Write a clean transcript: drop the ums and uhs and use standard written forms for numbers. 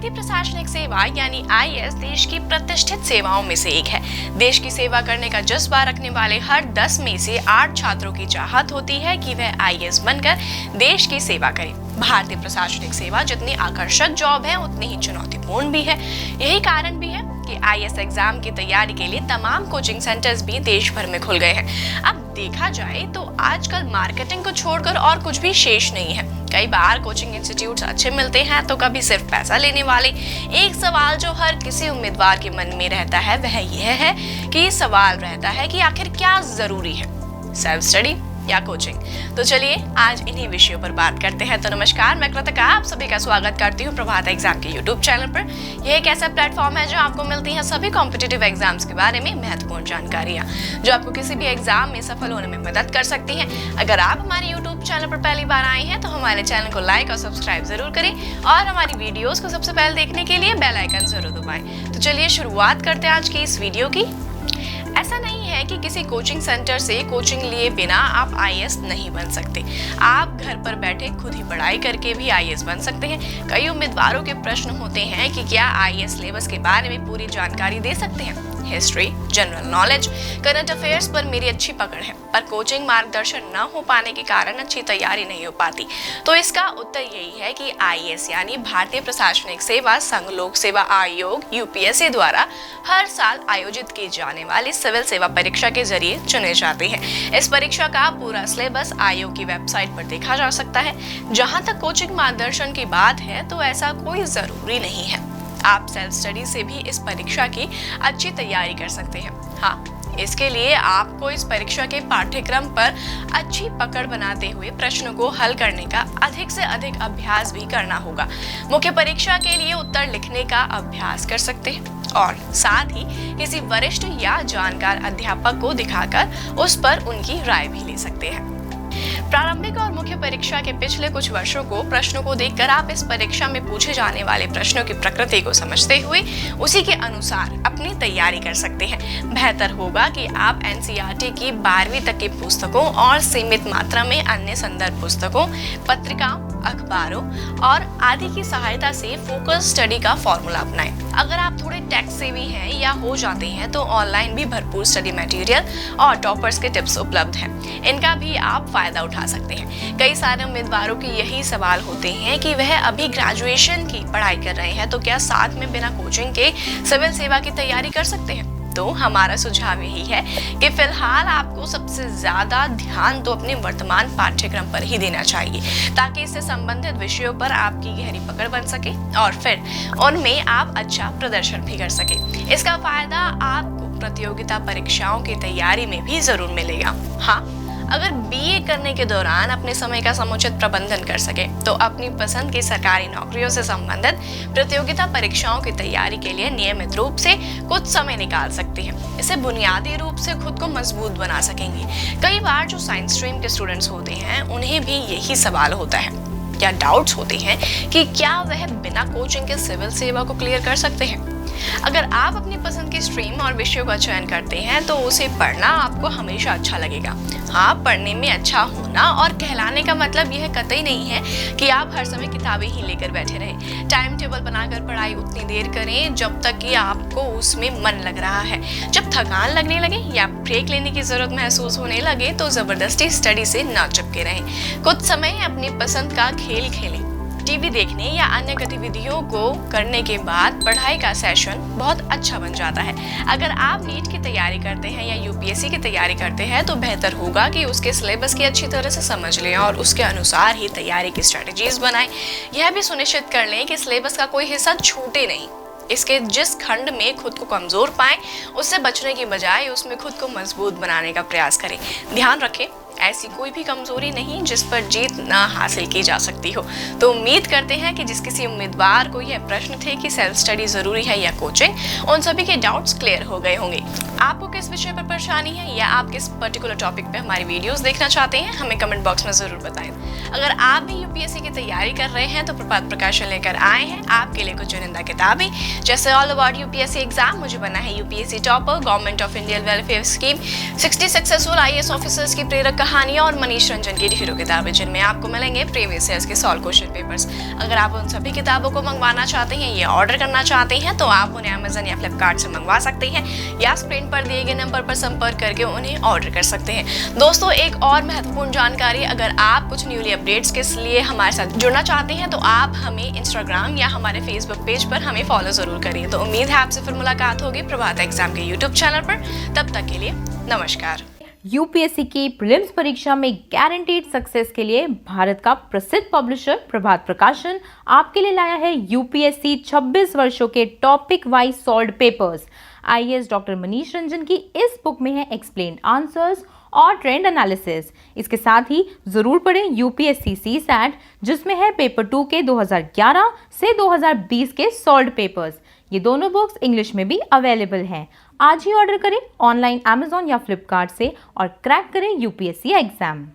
भारतीय प्रशासनिक सेवा यानी आईएएस देश की प्रतिष्ठित सेवाओं में से एक है। देश की सेवा करने का जज्बा रखने वाले हर 10 में से 8 छात्रों की चाहत होती है कि वह आईएएस बनकर देश की सेवा करे। भारतीय प्रशासनिक सेवा जितनी आकर्षक जॉब है उतनी ही चुनौतीपूर्ण भी है। यही कारण भी है कि आईएएस एग्जाम की तैयारी के लिए तमाम कोचिंग सेंटर्स भी देश भर में खुल गए हैं। अब देखा जाए तो आजकल मार्केटिंग को छोड़कर और कुछ भी शेष नहीं है। कई बार कोचिंग इंस्टीट्यूट्स अच्छे मिलते हैं तो कभी सिर्फ पैसा लेने वाले। एक सवाल जो हर किसी उम्मीदवार के मन में रहता है वह यह है कि सवाल रहता है कि आखिर क्या जरूरी है, सेल्फ स्टडी या कोचिंग। तो चलिए आज इन्हीं विषयों पर बात करते हैं। तो नमस्कार, मैं कृतिका आप सभी का स्वागत करती हूँ प्रभात एग्जाम के यूट्यूब चैनल पर। यह एक ऐसा प्लेटफॉर्म है जो आपको मिलती है सभी कॉम्पिटिटिव एग्जाम्स के बारे में महत्वपूर्ण जानकारियाँ जो आपको किसी भी एग्जाम में सफल होने में मदद कर सकती हैं। अगर आप हमारे यूट्यूब चैनल पर पहली बार आए हैं तो हमारे चैनल को लाइक और सब्सक्राइब जरूर करें और हमारी वीडियोज को सबसे पहले देखने के लिए बेल आइकन जरूर दबाएं। तो चलिए शुरुआत करते हैं आज की इस वीडियो की। ऐसा नहीं है कि किसी कोचिंग सेंटर से कोचिंग लिए बिना आप आईएएस नहीं बन सकते। आप घर पर बैठे खुद ही पढ़ाई करके भी आईएएस बन सकते हैं। कई उम्मीदवारों के प्रश्न होते हैं कि क्या आईएएस सिलेबस के बारे में पूरी जानकारी दे सकते हैं। History, general knowledge, current affairs पर मेरी अच्छी पकड़ है, पर कोचिंग मार्गदर्शन न हो पाने के कारण अच्छी तैयारी नहीं हो पाती। तो इसका उत्तर यही है कि आईएएस यानी भारतीय प्रशासनिक सेवा संघ लोक सेवा आयोग यूपीएससी द्वारा हर साल आयोजित की जाने वाली सिविल सेवा परीक्षा के जरिए चुने जाते हैं। इस परीक्षा का पूरा सिलेबस आयोग की वेबसाइट पर देखा जा सकता है। जहां तक कोचिंग मार्गदर्शन की बात है तो ऐसा कोई जरूरी नहीं है। आप सेल्फ स्टडी से भी इस परीक्षा की अच्छी तैयारी कर सकते हैं। हाँ, इसके लिए आपको इस परीक्षा के पाठ्यक्रम पर अच्छी पकड़ बनाते हुए प्रश्नों को हल करने का अधिक से अधिक अभ्यास भी करना होगा। मुख्य परीक्षा के लिए उत्तर लिखने का अभ्यास कर सकते हैं और साथ ही किसी वरिष्ठ या जानकार अध्यापक को दिखाकर उस पर उनकी राय भी ले सकते हैं। प्रारंभिक और मुख्य परीक्षा के पिछले कुछ वर्षों को प्रश्नों को देखकर आप इस परीक्षा में पूछे जाने वाले प्रश्नों की प्रकृति को समझते हुए उसी के अनुसार अपनी तैयारी कर सकते हैं। बेहतर होगा कि आप एनसीईआरटी की 12वीं तक की पुस्तकों और सीमित मात्रा में अन्य संदर्भ पुस्तकों, पत्रिकाओं, अखबारों और आदि की सहायता से फोकस स्टडी का फॉर्मूला अपनाएं। अगर आप थोड़े टेक सेवी हैं या हो जाते हैं तो ऑनलाइन भी भरपूर स्टडी मटेरियल और टॉपर्स के टिप्स उपलब्ध हैं। इनका भी आप फायदा उठा सकते हैं। कई सारे उम्मीदवारों के यही सवाल होते हैं कि वह अभी ग्रेजुएशन की पढ़ाई कर रहे हैं तो क्या साथ में बिना कोचिंग के सिविल सेवा की तैयारी कर सकते हैं। तो हमारा सुझाव यही है कि फिलहाल आपको सबसे ज्यादा ध्यान तो अपने वर्तमान पाठ्यक्रम पर ही देना चाहिए ताकि इससे संबंधित विषयों पर आपकी गहरी पकड़ बन सके और फिर उनमें आप अच्छा प्रदर्शन भी कर सके। इसका फायदा आपको प्रतियोगिता परीक्षाओं की तैयारी में भी जरूर मिलेगा। हाँ, अगर बीए करने के दौरान अपने समय का समुचित प्रबंधन कर सके तो अपनी पसंद की सरकारी नौकरियों से संबंधित प्रतियोगिता परीक्षाओं की तैयारी के लिए नियमित रूप से कुछ समय निकाल सकती हैं। इससे बुनियादी रूप से खुद को मजबूत बना सकेंगी। कई बार जो साइंस स्ट्रीम के स्टूडेंट्स होते हैं उन्हें भी यही सवाल होता है, क्या डाउट्स होते हैं कि क्या वह बिना कोचिंग के सिविल सेवा को क्लियर कर सकते हैं। अगर आप अपनी पसंद की स्ट्रीम और विषयों का चयन करते हैं तो उसे पढ़ना आपको हमेशा अच्छा लगेगा। हाँ, पढ़ने में अच्छा होना और कहलाने का मतलब यह कतई नहीं है कि आप हर समय किताबें ही लेकर बैठे रहें। टाइम टेबल बनाकर पढ़ाई उतनी देर करें जब तक कि आपको उसमें मन लग रहा है। जब थकान लगने लगे या ब्रेक लेने की जरूरत महसूस होने लगे तो जबरदस्ती स्टडी से ना चिपके रहें। कुछ समय अपनी पसंद का खेल खेलें। टीवी देखने या अन्य गतिविधियों को करने के बाद पढ़ाई का सेशन बहुत अच्छा बन जाता है। अगर आप नीट की तैयारी करते हैं या यूपीएससी की तैयारी करते हैं तो बेहतर होगा कि उसके सिलेबस की अच्छी तरह से समझ लें और उसके अनुसार ही तैयारी की स्ट्रेटजीज बनाएं। यह भी सुनिश्चित कर लें कि सिलेबस का कोई हिस्सा छूटे नहीं। इसके जिस खंड में खुद को कमजोर पाएं उससे बचने की बजाय उसमें खुद को मजबूत बनाने का प्रयास करें। ध्यान रखें, ऐसी कोई भी कमजोरी नहीं जिस पर जीत ना हासिल की जा सकती हो। तो उम्मीद करते हैं कि जिस किसी उम्मीदवार को यह प्रश्न थे कि सेल्फ स्टडी जरूरी है या कोचिंग, उन सभी के डाउट्स क्लियर हो गए होंगे। आपको किस विषय पर परेशानी है या आप किस पर्टिकुलर टॉपिक पे हमारी वीडियोस देखना चाहते हैं हमें कमेंट बॉक्स में जरूर बताएं। अगर आप भी यूपीएससी की तैयारी कर रहे हैं तो प्रभात प्रकाशन लेकर आए हैं आपके लिए कुछ चुनिंदा किताबें जैसे ऑल अबाउट यूपीएससी एग्जाम, मुझे बना है UPSC topper, government of India welfare scheme, 60 successful IAS officers की प्रेरक कहानियां और मनीष रंजन की ढेरों किताबें, जिनमें आपको मिलेंगे प्रीवियस ईयर्स के सॉल्व क्वेश्चन पेपर्स। अगर आप उन सभी किताबों को मंगवाना चाहते हैं या ऑर्डर करना चाहते हैं तो आप उन्हें अमेजन या फ्लिपकार्ट से मंगवा सकते हैं या स्क्रीन पर दिए गए नंबर पर संपर्क करके उन्हें ऑर्डर कर सकते हैं। दोस्तों, एक और महत्वपूर्ण जानकारी, अगर आप कुछ न्यूली अपडेट्स के लिए हमारे साथ जुड़ना चाहते हैं तो आप हमें इंस्टाग्राम या हमारे फेसबुक पेज पर हमें फॉलो जरूर करिए। तो उम्मीद है आपसे फिर मुलाकात होगी प्रभात एग्जाम के यूट्यूब चैनल पर। तब तक के लिए नमस्कार। यूपीएससी की प्रीलिम्स परीक्षा में गारंटीड सक्सेस के लिए भारत का प्रसिद्ध पब्लिशर प्रभात प्रकाशन आपके लिए लाया है यूपीएससी 26 वर्षों के topic wise solved papers. IAS doctor Manish Ranjan की इस बुक में है एक्सप्लेन्ड आंसर्स और ट्रेंड एनालिसिस। इसके साथ ही जरूर पढ़ें यूपीएससी सीसैट, जिसमें है पेपर 2 के 2011 से 2020 के सॉल्व्ड पेपर्स। ये दोनों बुक्स इंग्लिश में भी अवेलेबल हैं। आज ही ऑर्डर करें ऑनलाइन अमेजॉन या फ्लिपकार्ट से और क्रैक करें यूपीएससी एग्जाम।